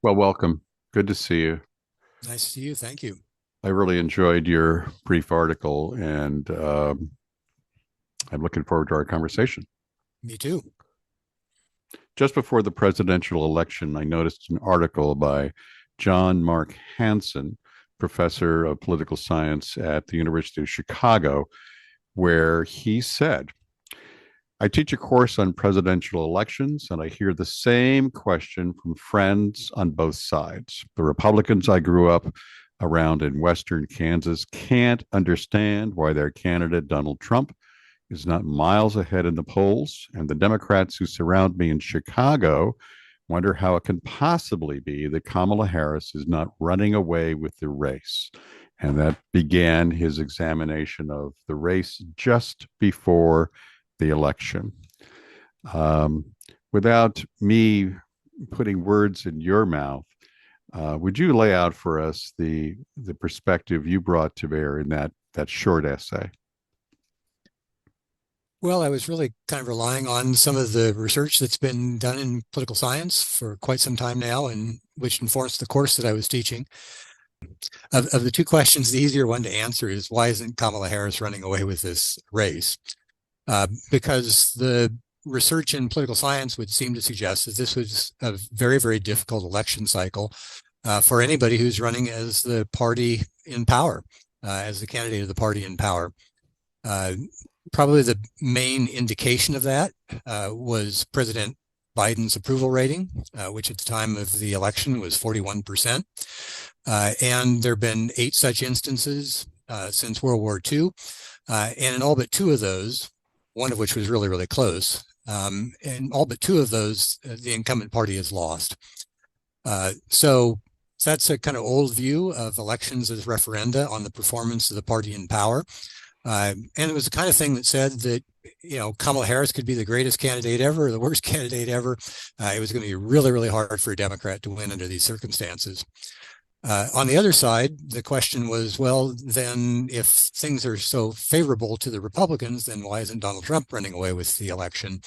Well, welcome. Good to see you. Nice to see you. Thank you. I really enjoyed your brief article, and I'm looking forward to our conversation. Me too. Just before the presidential election, I noticed an article by John Mark Hansen, professor of political science at the University of Chicago, where he said, I teach a course on presidential elections, and I hear the same question from friends on both sides. The Republicans I grew up around in Western Kansas can't understand why their candidate, Donald Trump, is not miles ahead in the polls, and the Democrats who surround me in Chicago wonder how it can possibly be that Kamala Harris is not running away with the race. And that began his examination of the race just before the election. Um, Without me putting words in your mouth, would you lay out for us the perspective you brought to bear in that short essay? Well, I was really kind of relying on some of the research that's been done in political science for quite some time now, and which informs the course that I was teaching. Of the two questions, the easier one to answer is why isn't Kamala Harris running away with this race? Because the research in political science would seem to suggest that this was a very, very difficult election cycle for anybody who's running as the party in power, as the candidate of the party in power. Uh, Probably the main indication of that was President Biden's approval rating, which at the time of the election was 41%. And there have been 8 such instances since World War II. And in all but 2 of those, one of which was really, really close, in all but 2 of those, the incumbent party has lost. So that's a kind of old view of elections as referenda on the performance of the party in power. And it was the kind of thing that said that, Kamala Harris could be the greatest candidate ever, or the worst candidate ever. It was going to be really, really hard for a Democrat to win under these circumstances. On the other side, the question was, well, then if things are so favorable to the Republicans, then why isn't Donald Trump running away with the election?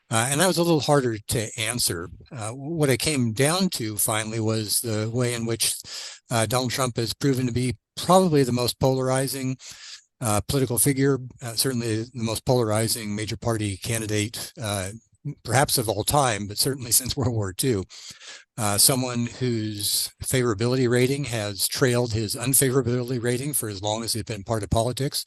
And that was a little harder to answer. What I came down to finally was the way in which Donald Trump has proven to be probably the most polarizing political figure, certainly the most polarizing major party candidate, perhaps of all time, but certainly since World War II. Someone whose favorability rating has trailed his unfavorability rating for as long as he's been part of politics,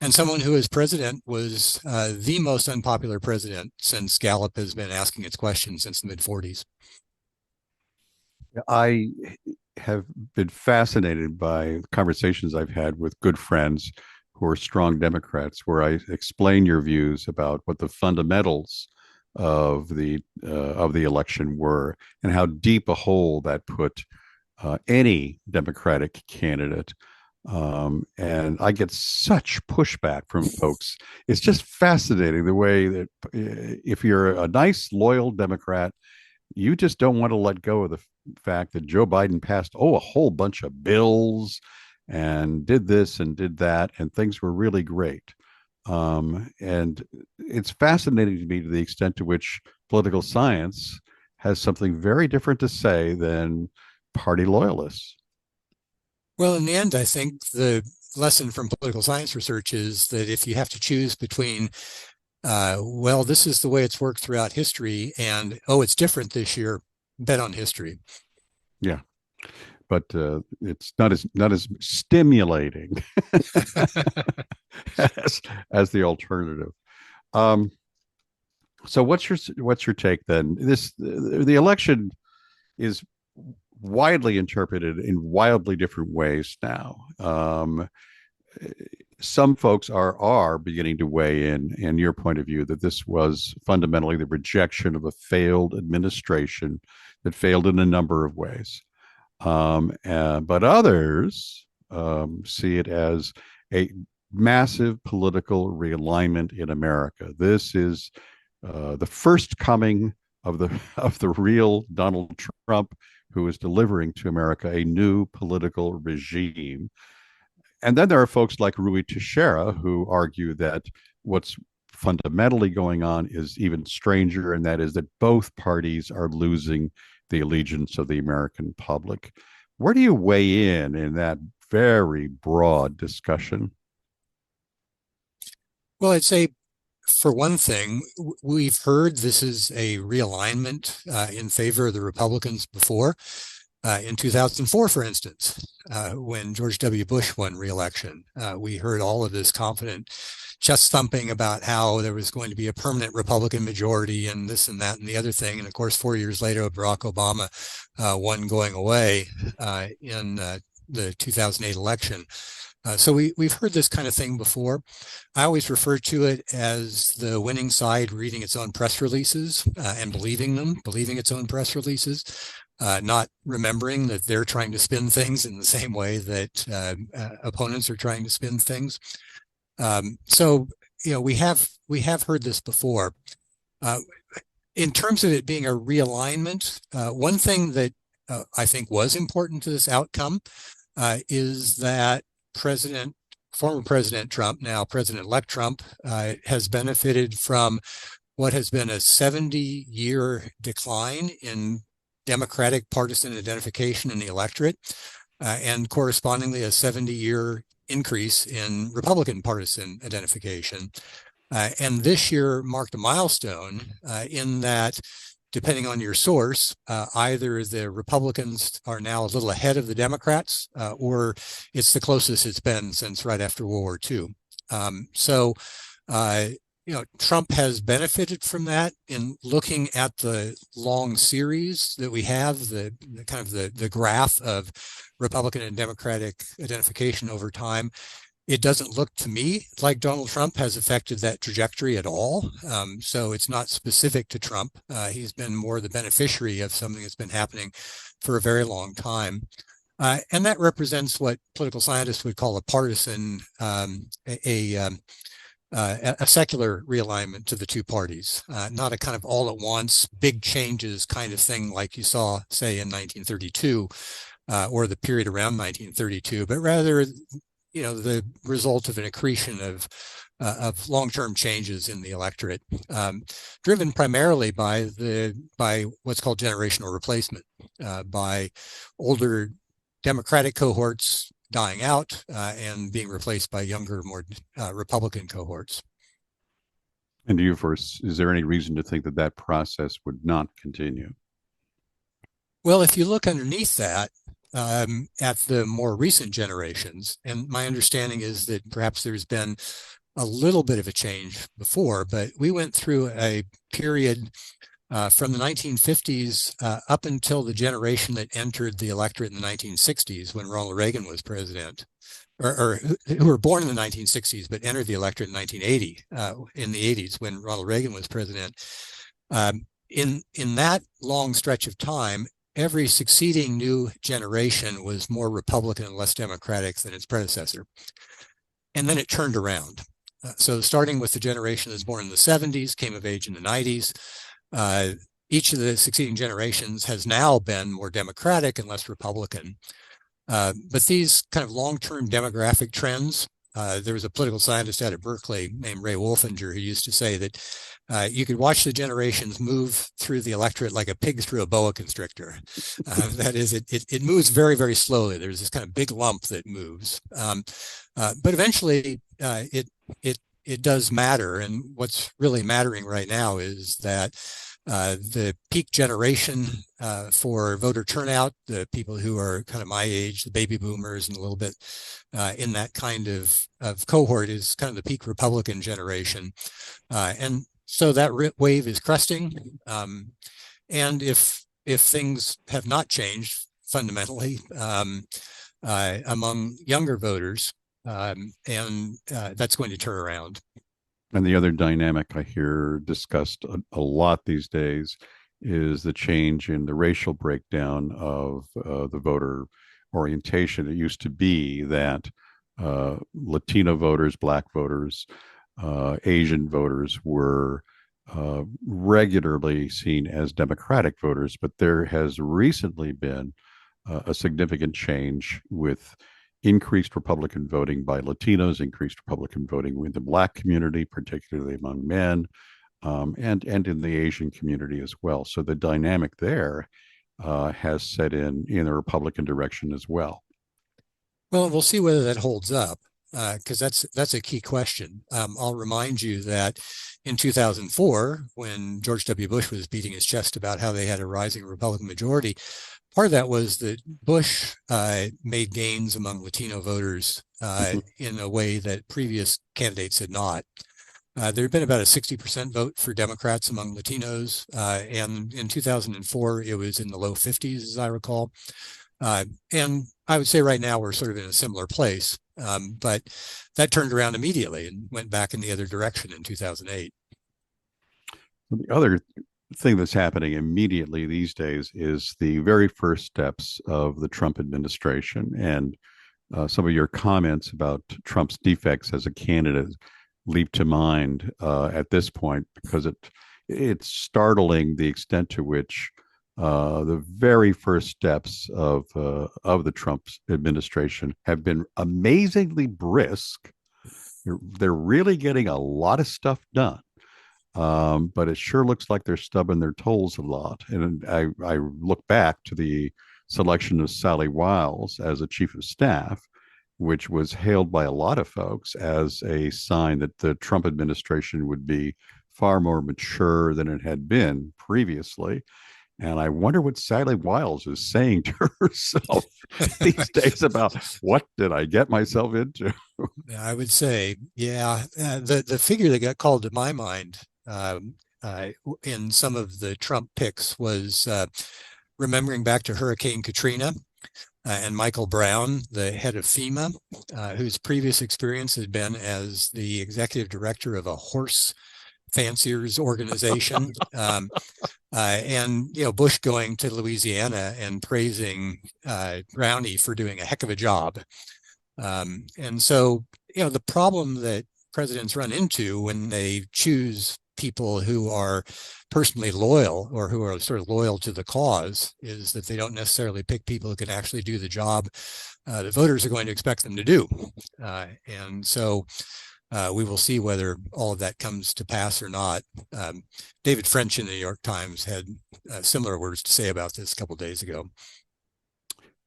and someone who as president was the most unpopular president since Gallup has been asking its question since the mid 40s. I have been fascinated by conversations I've had with good friends who are strong Democrats, where I explain your views about what the fundamentals of the election were and how deep a hole that put any Democratic candidate. And I get such pushback from folks. It's just fascinating the way that if you're a nice, loyal Democrat, you just don't want to let go of the fact that Joe Biden passed, a whole bunch of bills and did this and did that, and things were really great. And it's fascinating to me to the extent to which political science has something very different to say than party loyalists. Well, in the end, I think the lesson from political science research is that if you have to choose between, well, this is the way it's worked throughout history, and oh, it's different this year, bet on history. Yeah, but it's not as stimulating as the alternative. Um, so what's your take then? The election is widely interpreted in wildly different ways now. Some folks are beginning to weigh in your point of view that this was fundamentally the rejection of a failed administration that failed in a number of ways. But others see it as a massive political realignment in America. This is the first coming of the of the real Donald Trump, who is delivering to America a new political regime. And then there are folks like Rui Teixeira who argue that what's fundamentally going on is even stranger, and that is that both parties are losing the allegiance of the American public. Where do you weigh in that very broad discussion? Well, I'd say, for one thing, we've heard this is a realignment in favor of the Republicans before. In 2004, for instance, when George W. Bush won re-election, we heard all of this confident chest thumping about how there was going to be a permanent Republican majority and this and that and the other thing. And of course, 4 years later, Barack Obama won going away in the 2008 election. So we've heard this kind of thing before. I always refer to it as the winning side reading its own press releases and believing its own press releases, not remembering that they're trying to spin things in the same way that opponents are trying to spin things. So, we have heard this before. In terms of it being a realignment, one thing that I think was important to this outcome is that former President Trump, now President-elect Trump, has benefited from what has been a 70-year decline in Democratic partisan identification in the electorate, and correspondingly a 70-year increase in Republican partisan identification. And this year marked a milestone in that, depending on your source, either the Republicans are now a little ahead of the Democrats, or it's the closest it's been since right after World War II. So, Trump has benefited from that in looking at the long series that we have, the graph of Republican and Democratic identification over time. It doesn't look to me like Donald Trump has affected that trajectory at all. So it's not specific to Trump. He's been more the beneficiary of something that's been happening for a very long time. And that represents what political scientists would call a partisan, a secular realignment to the two parties, not a kind of all at once big changes kind of thing like you saw, say, in 1932 or the period around 1932, but rather the result of an accretion of long-term changes in the electorate, driven primarily by what's called generational replacement, by older Democratic cohorts dying out and being replaced by younger, more Republican cohorts. And is there any reason to think that process would not continue? Well, if you look underneath that, at the more recent generations, and my understanding is that perhaps there's been a little bit of a change before, but we went through a period from the 1950s up until the generation that entered the electorate in the 1960s when Ronald Reagan was president, or who were born in the 1960s but entered the electorate in 1980, in the 80s when Ronald Reagan was president. In that long stretch of time, every succeeding new generation was more Republican and less Democratic than its predecessor. And then it turned around. So starting with the generation that was born in the 70s, came of age in the 90s, each of the succeeding generations has now been more Democratic and less Republican. But these kind of long-term demographic trends, there was a political scientist out at Berkeley named Ray Wolfinger who used to say that you could watch the generations move through the electorate like a pig through a boa constrictor. That is, it moves very, very slowly. There's this kind of big lump that moves. But eventually it does matter. And what's really mattering right now is that the peak generation for voter turnout, the people who are kind of my age, the baby boomers and a little bit in that kind of cohort, is kind of the peak Republican generation. And so that wave is cresting. And if things have not changed fundamentally among younger voters, and that's going to turn around. And the other dynamic I hear discussed a lot these days is the change in the racial breakdown of the voter orientation. It used to be that Latino voters, Black voters, Asian voters were regularly seen as Democratic voters, but there has recently been a significant change with increased Republican voting by Latinos, increased Republican voting with the Black community, particularly among men, and in the Asian community as well. So the dynamic there has set in the Republican direction as well. Well, we'll see whether that holds up, because that's a key question. I'll remind you that in 2004, when George W. Bush was beating his chest about how they had a rising Republican majority, part of that was that Bush made gains among Latino voters in a way that previous candidates had not. There had been about a 60% vote for Democrats among Latinos, and in 2004, it was in the low 50s, as I recall. And I would say right now we're sort of in a similar place, but that turned around immediately and went back in the other direction in 2008. The other thing that's happening immediately these days is the very first steps of the Trump administration, and some of your comments about Trump's defects as a candidate leap to mind at this point, because it's startling the extent to which the very first steps of the Trump administration have been amazingly brisk. They're really getting a lot of stuff done, but it sure looks like they're stubbing their toes a lot. And I look back to the selection of Sally Wiles as a chief of staff, which was hailed by a lot of folks as a sign that the Trump administration would be far more mature than it had been previously. And I wonder what Sally Wiles is saying to herself these days about what did I get myself into? I would say, yeah, the figure that got called to my mind in some of the Trump picks was remembering back to Hurricane Katrina and Michael Brown, the head of FEMA, whose previous experience had been as the executive director of a horse fanciers organization. And, Bush going to Louisiana and praising Brownie for doing a heck of a job. And so, the problem that presidents run into when they choose people who are personally loyal or who are sort of loyal to the cause is that they don't necessarily pick people who can actually do the job that voters are going to expect them to do. And so we will see whether all of that comes to pass or not. David French in the New York Times had similar words to say about this a couple of days ago.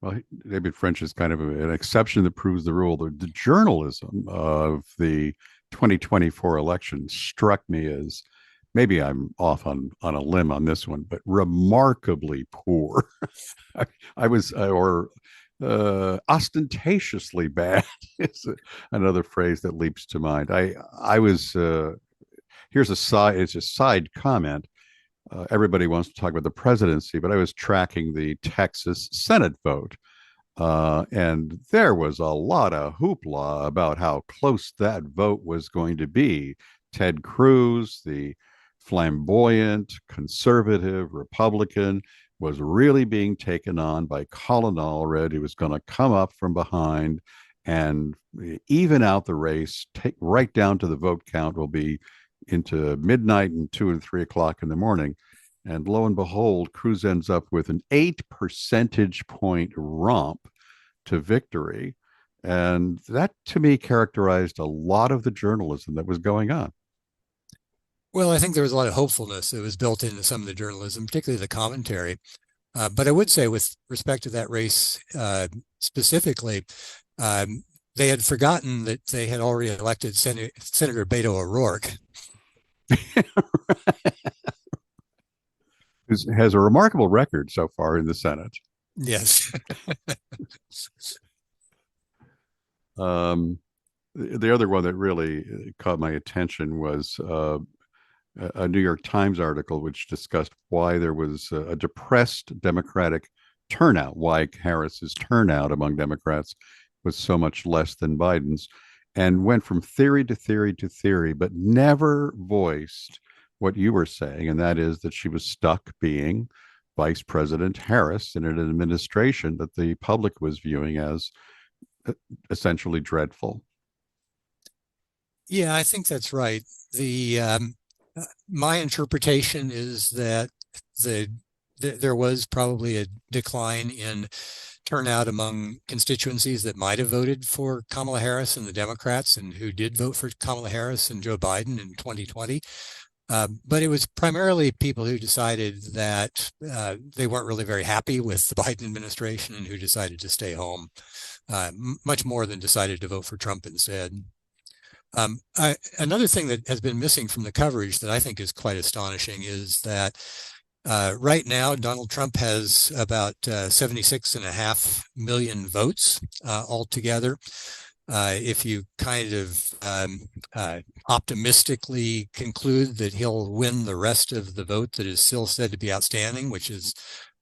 Well, David French is kind of an exception that proves the rule. The journalism of the 2024 election struck me as, maybe I'm off on a limb on this one, but remarkably poor. I was, or ostentatiously bad is another phrase that leaps to mind. I was, here's it's a side comment. Everybody wants to talk about the presidency, but I was tracking the Texas Senate vote. And there was a lot of hoopla about how close that vote was going to be. Ted Cruz, the flamboyant, conservative Republican, was really being taken on by Colin Allred, who was going to come up from behind and even out the race, take right down to the vote count will be into midnight and 2 and 3 o'clock in the morning. And lo and behold, Cruz ends up with an 8 percentage point romp to victory. And that, to me, characterized a lot of the journalism that was going on. Well, I think there was a lot of hopefulness that was built into some of the journalism, particularly the commentary. But I would say with respect to that race specifically, they had forgotten that they had already elected Senator Beto O'Rourke. Has a remarkable record so far in the Senate. Yes. The other one that really caught my attention was a New York Times article which discussed why there was a depressed Democratic turnout, why Harris's turnout among Democrats was so much less than Biden's, and went from theory to theory to theory, but never voiced what you were saying, and that is that she was stuck being Vice President Harris in an administration that the public was viewing as essentially dreadful. Yeah, I think that's right. My interpretation is that there was probably a decline in turnout among constituencies that might have voted for Kamala Harris and the Democrats and who did vote for Kamala Harris and Joe Biden in 2020. But it was primarily people who decided that they weren't really very happy with the Biden administration and who decided to stay home, much more than decided to vote for Trump instead. Another thing that has been missing from the coverage that I think is quite astonishing is that right now, Donald Trump has about 76.5 million votes altogether. If you kind of optimistically conclude that he'll win the rest of the vote that is still said to be outstanding, which is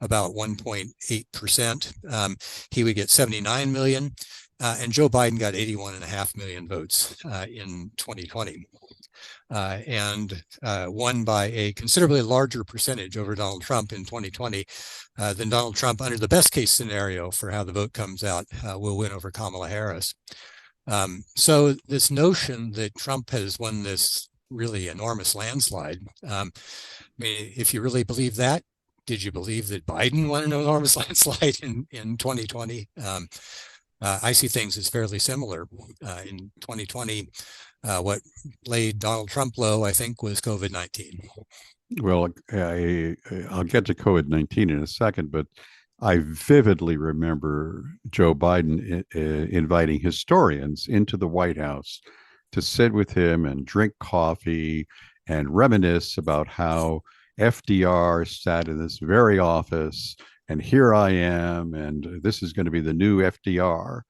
about 1.8%, he would get 79 million. And Joe Biden got 81.5 million votes in 2020. And won by a considerably larger percentage over Donald Trump in 2020 than Donald Trump, under the best case scenario for how the vote comes out, will win over Kamala Harris. So this notion that Trump has won this really enormous landslide, I mean, if you really believe that, did you believe that Biden won an enormous landslide in 2020? I see things as fairly similar. In 2020, what laid Donald Trump low, I think, was COVID-19. Well, I'll get to COVID-19 in a second, but I vividly remember Joe Biden inviting historians into the White House to sit with him and drink coffee and reminisce about how FDR sat in this very office, and here I am, and this is going to be the new FDR.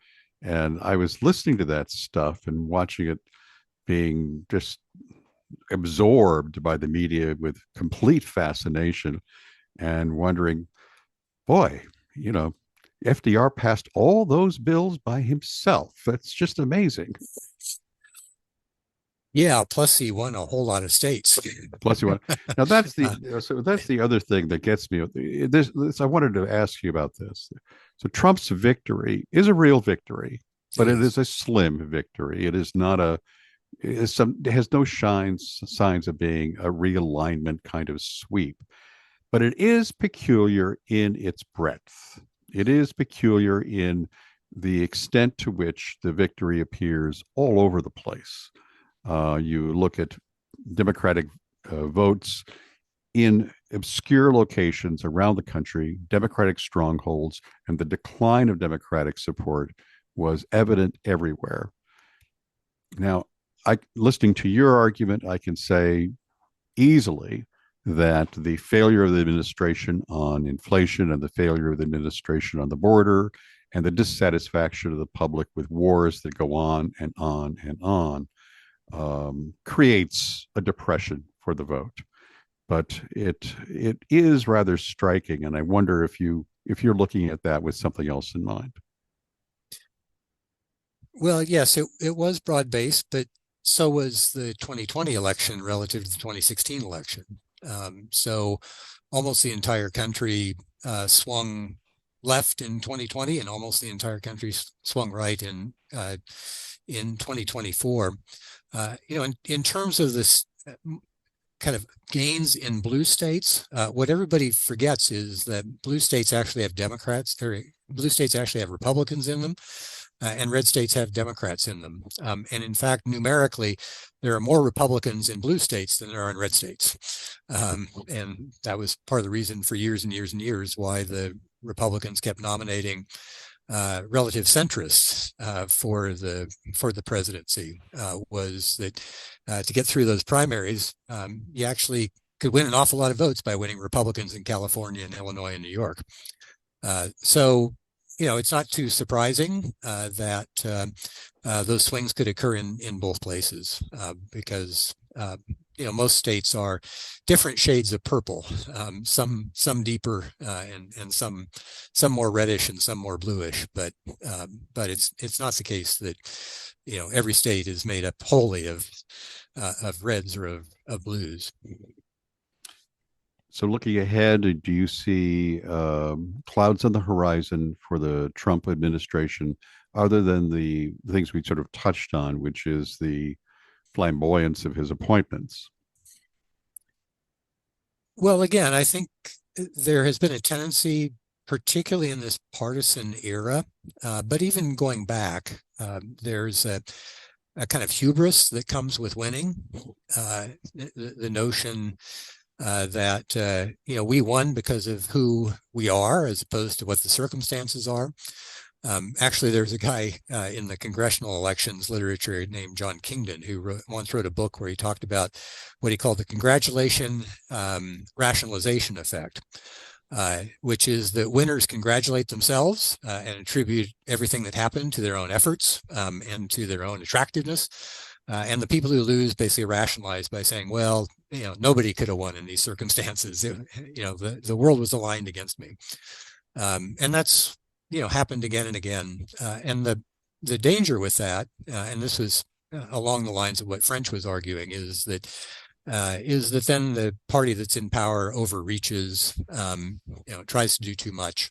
And I was listening to that stuff and watching it being just absorbed by the media with complete fascination and wondering, boy, you know, FDR passed all those bills by himself. That's just amazing. Yeah, plus he won a whole lot of states. Plus you want now that's the other thing that gets me. This I wanted to ask you about this. So Trump's victory is a real victory, but it is a slim victory. It is not a it has no signs of being a realignment kind of sweep, but it is peculiar in its breadth. It is peculiar in the extent to which the victory appears all over the place. You look at Democratic votes in obscure locations around the country, Democratic strongholds, and the decline of Democratic support was evident everywhere. Now, listening to your argument, I can say easily that the failure of the administration on inflation and the failure of the administration on the border and the dissatisfaction of the public with wars that go on and on and on creates a depression for the vote. But it is rather striking, and I wonder if you're looking at that with something else in mind. Well, yes, it was broad-based, but so was the 2020 election relative to the 2016 election. So almost the entire country swung left in 2020, and almost the entire country swung right in 2024. In terms of this kind of gains in blue states, what everybody forgets is that blue states actually have Democrats, or blue states actually have Republicans in them, and red states have Democrats in them. And in fact, numerically, there are more Republicans in blue states than there are in red states. And that was part of the reason for years and years and years why the Republicans kept nominating relative centrists for the presidency, was that to get through those primaries, you actually could win an awful lot of votes by winning Republicans in California and Illinois and New York. So it's not too surprising that those swings could occur in both places, because most states are different shades of purple, some deeper and some more reddish and some more bluish, but it's not the case that every state is made up wholly of reds or of blues. So looking ahead, do you see clouds on the horizon for the Trump administration, other than the things we sort of touched on, which is the flamboyance of his appointments? Well, again, I think there has been a tendency, particularly in this partisan era, but even going back, there's kind of hubris that comes with winning. The notion that we won because of who we are as opposed to what the circumstances are. Actually, there's a guy in the congressional elections literature named John Kingdon who once wrote a book where he talked about what he called the congratulation rationalization effect, which is that winners congratulate themselves and attribute everything that happened to their own efforts and to their own attractiveness. And the people who lose basically rationalize by saying, well, nobody could have won in these circumstances. The world was aligned against me. And that's, happened again and again. And the danger with that, and this was along the lines of what French was arguing, is that then the party that's in power overreaches, tries to do too much,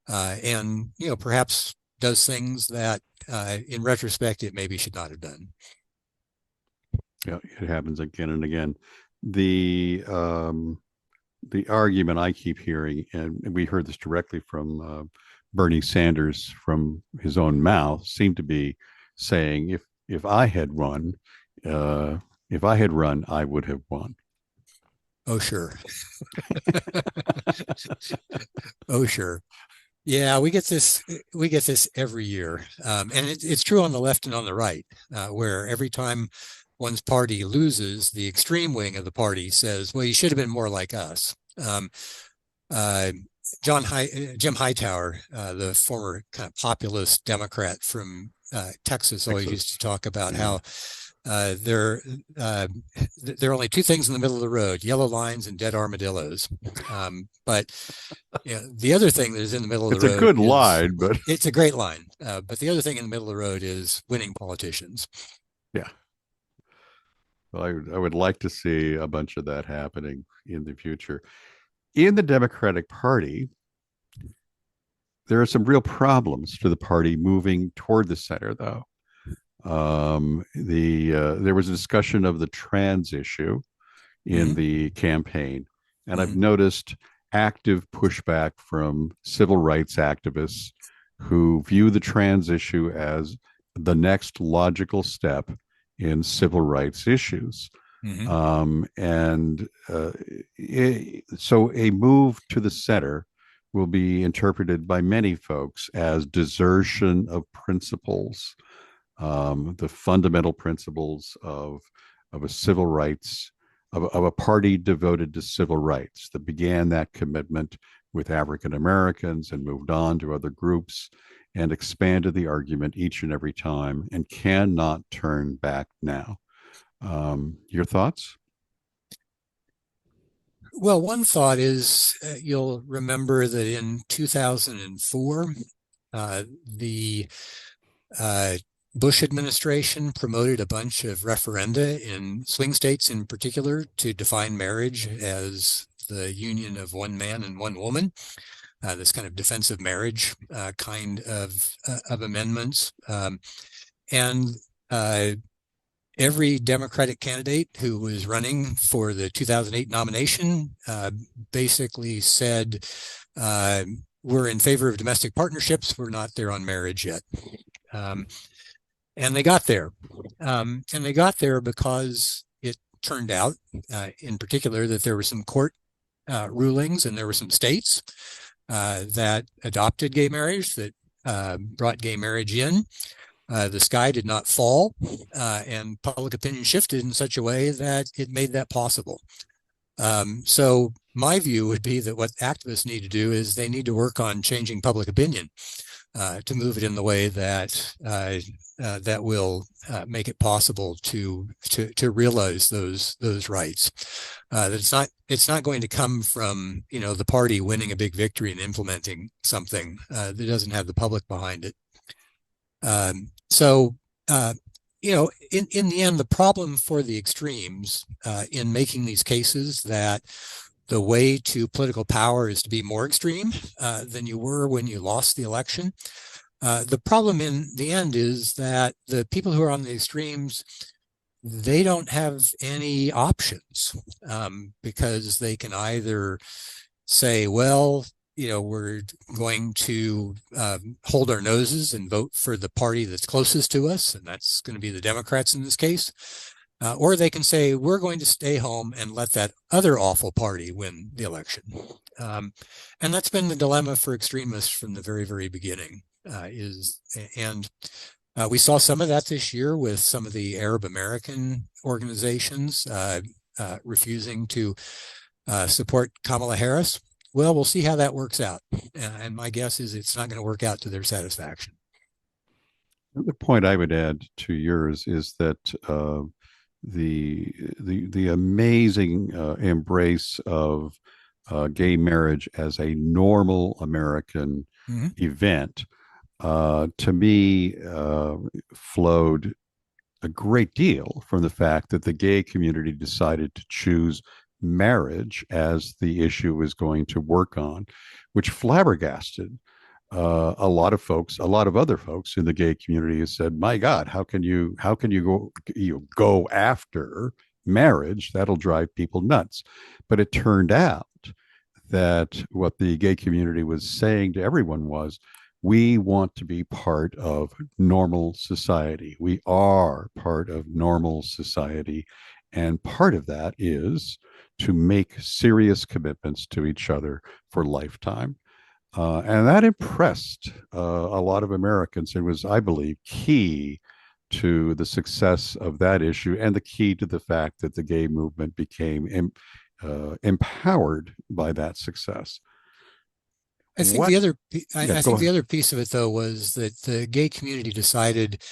and perhaps does things that, in retrospect, it maybe should not have done. Yeah, it happens again and again. The argument I keep hearing, and we heard this directly from Bernie Sanders from his own mouth, seemed to be saying, if I had run, I would have won. Oh, sure. Oh, sure. Yeah, we get this every year. And it's true on the left and on the right, where every time one's party loses, the extreme wing of the party says, well, you should have been more like us. Jim Hightower, the former kind of populist Democrat from Texas, always used to talk about how there are only two things in the middle of the road: yellow lines and dead armadillos. But the other thing that is in the middle of the road, it's a good line, but it's a great line. But the other thing in the middle of the road is winning politicians. Yeah. Well, I would like to see a bunch of that happening in the future. In the Democratic Party, there are some real problems to the party moving toward the center, though. There was a discussion of the trans issue in the campaign, and I've noticed active pushback from civil rights activists who view the trans issue as the next logical step in civil rights issues. So a move to the center will be interpreted by many folks as desertion of principles, the fundamental principles of a civil rights, of a party devoted to civil rights that began that commitment with African Americans and moved on to other groups and expanded the argument each and every time and cannot turn back now. Your thoughts? Well, one thought is you'll remember that in 2004, the Bush administration promoted a bunch of referenda in swing states in particular to define marriage as the union of one man and one woman, this kind of defensive marriage kind of amendments. And every Democratic candidate who was running for the 2008 nomination basically said, we're in favor of domestic partnerships. We're not there on marriage yet. And they got there. And they got there because it turned out, in particular, that there were some court rulings and there were some states that adopted gay marriage, that brought gay marriage in. The sky did not fall, and public opinion shifted in such a way that it made that possible. So my view would be that what activists need to do is they need to work on changing public opinion to move it in the way that that will make it possible to realize those rights. That it's not going to come from the party winning a big victory and implementing something that doesn't have the public behind it. So in the end, the problem for the extremes in making these cases that the way to political power is to be more extreme than you were when you lost the election. The problem in the end is that the people who are on the extremes, they don't have any options because they can either say, well, we're going to hold our noses and vote for the party that's closest to us, and that's going to be the Democrats in this case. Or they can say, we're going to stay home and let that other awful party win the election. And that's been the dilemma for extremists from the very, very beginning. We saw some of that this year with some of the Arab American organizations refusing to support Kamala Harris. Well, we'll see how that works out. And my guess is it's not going to work out to their satisfaction. The point I would add to yours is that the amazing embrace of gay marriage as a normal American event, to me, flowed a great deal from the fact that the gay community decided to choose marriage as the issue was going to work on, which flabbergasted a lot of other folks in the gay community has said, "My God, how can you go after marriage? That'll drive people nuts." But it turned out that what the gay community was saying to everyone was, we want to be part of normal society. We are part of normal society. And part of that is to make serious commitments to each other for lifetime. And that impressed a lot of Americans. It was, I believe, key to the success of that issue and the key to the fact that the gay movement became empowered by that success. I think the other piece of it, though, was that the gay community decided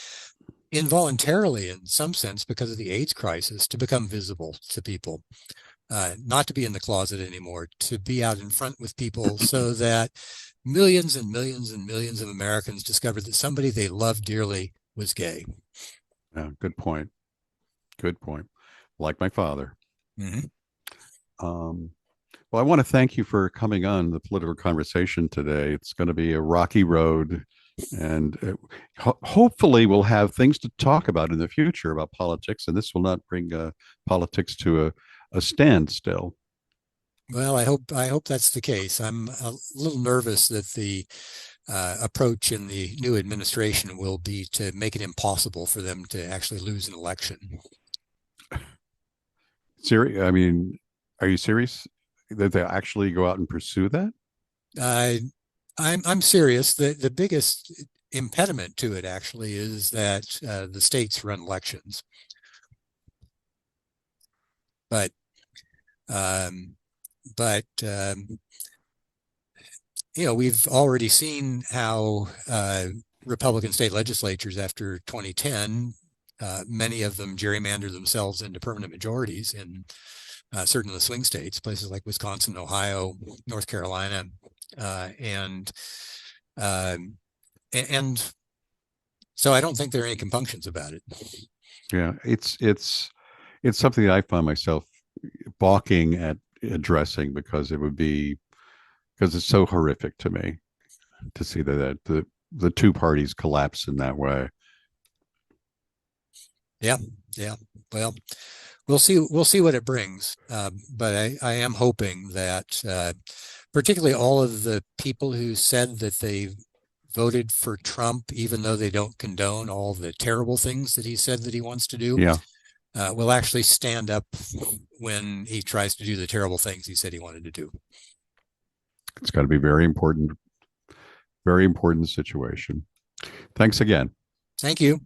involuntarily, in some sense, because of the AIDS crisis, to become visible to people. Not to be in the closet anymore, to be out in front with people so that millions and millions and millions of Americans discovered that somebody they loved dearly was gay. Yeah, good point. Good point. Like my father. Well, I want to thank you for coming on the political conversation today. It's going to be a rocky road, and hopefully we'll have things to talk about in the future about politics, and this will not bring politics to a standstill. Well, I hope that's the case. I'm a little nervous that the approach in the new administration will be to make it impossible for them to actually lose an election. Serious? I mean, are you serious that they actually go out and pursue that? I'm serious. The biggest impediment to it actually is that the states run elections, but we've already seen how Republican state legislatures after 2010, many of them gerrymander themselves into permanent majorities in certain of the swing states, places like Wisconsin, Ohio, North Carolina, and so I don't think there are any compunctions about it. Yeah, it's something that I find myself balking at addressing because it's so horrific to me to see that the two parties collapse in that way. Yeah. Well, we'll see what it brings. But I am hoping that particularly all of the people who said that they voted for Trump, even though they don't condone all the terrible things that he said that he wants to do, will actually stand up when he tries to do the terrible things he said he wanted to do. It's got to be very important situation. Thanks again. Thank you.